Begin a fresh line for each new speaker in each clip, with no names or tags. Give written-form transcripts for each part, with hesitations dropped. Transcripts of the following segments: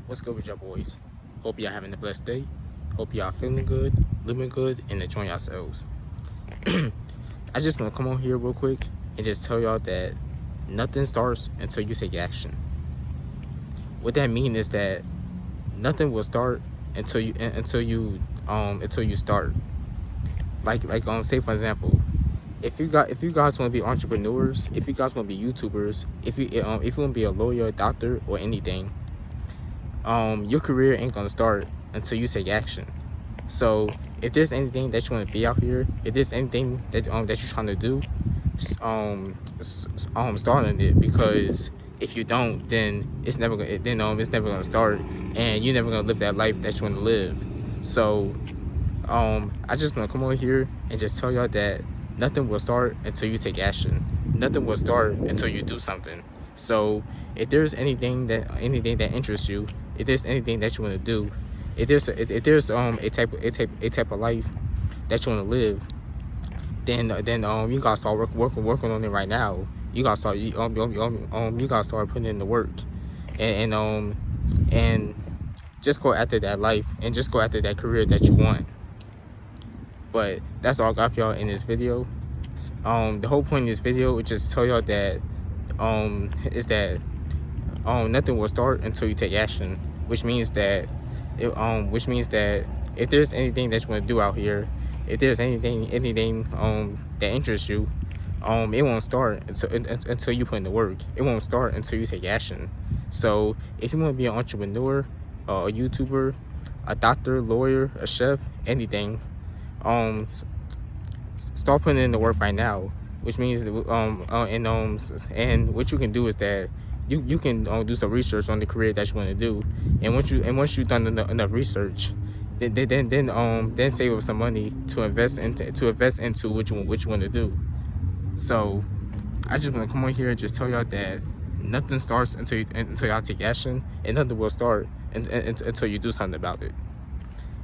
What's good with y'all boys? Hope y'all having a blessed day. Hope y'all feeling good, living good, and enjoying yourselves. I just want to come on here real quick and just tell y'all that nothing starts until you take action. What that means is that nothing will start until you start. Say for example, if you guys want to be entrepreneurs, if you guys want to be YouTubers, if you want to be a lawyer, doctor, or anything, your career ain't gonna start until you take action. So if there's anything that you want to be out here, if there's anything that you're trying to do, start on it, because if you don't, then it's never gonna start, and you're never gonna live that life that you want to live. So I just want to come on here and just tell y'all that nothing will start until you take action. Nothing will start until you do something. So if there's anything that interests you, if there's anything that you want to do, if there's a type of life that you want to live, then you gotta start working on it right now. You gotta start you gotta start putting in the work, and just go after that life, and just go after that career that you want. But that's all I got for y'all in this video. The whole point of this video is just tell y'all that nothing will start until you take action, which means that if there's anything that you want to do out here, if there's anything that interests you, it won't start until you put in the work. It won't start until you take action. So if you want to be an entrepreneur, a YouTuber, a doctor, lawyer, a chef, anything, start putting in the work right now. Which means and what you can do is that you can do some research on the career that you want to do, and once you've done enough research, then save up some money to invest into what you want to do. So I just want to come on here and just tell y'all that nothing starts until y'all take action, and nothing will start until you do something about it.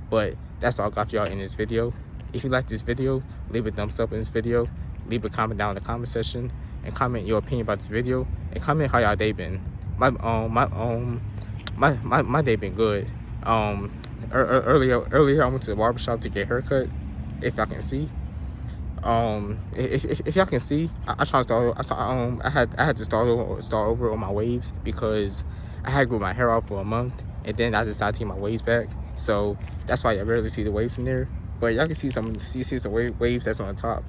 But that's all I got for y'all in this video. If you like this video, leave a thumbs up in this video. Leave a comment down in the comment section, and comment your opinion about this video, and comment how y'all day been. My day been good. Earlier I went to the barbershop to get a haircut. If y'all can see, if y'all can see, I had to start over on my waves, because I had grew my hair off for a month, and then I decided to get my waves back. So that's why y'all rarely see the waves in there. But y'all can see some waves that's on the top.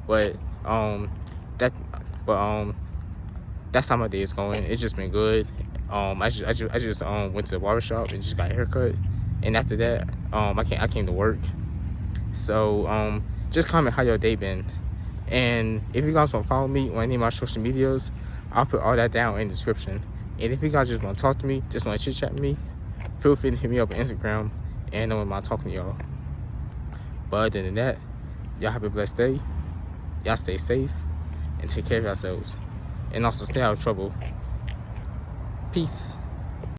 But that's how my day is going. It's just been good. I just went to the barbershop and just got a haircut, and after that I came to work. So just comment how your day been, and if you guys want to follow me on any of my social medias, I'll put all that down in the description. And if you guys just want to talk to me, just want to chit chat with me, feel free to hit me up on Instagram, and I don't mind talking to y'all. But other than that, y'all have a blessed day. Y'all stay safe and take care of yourselves, and also stay out of trouble. Peace.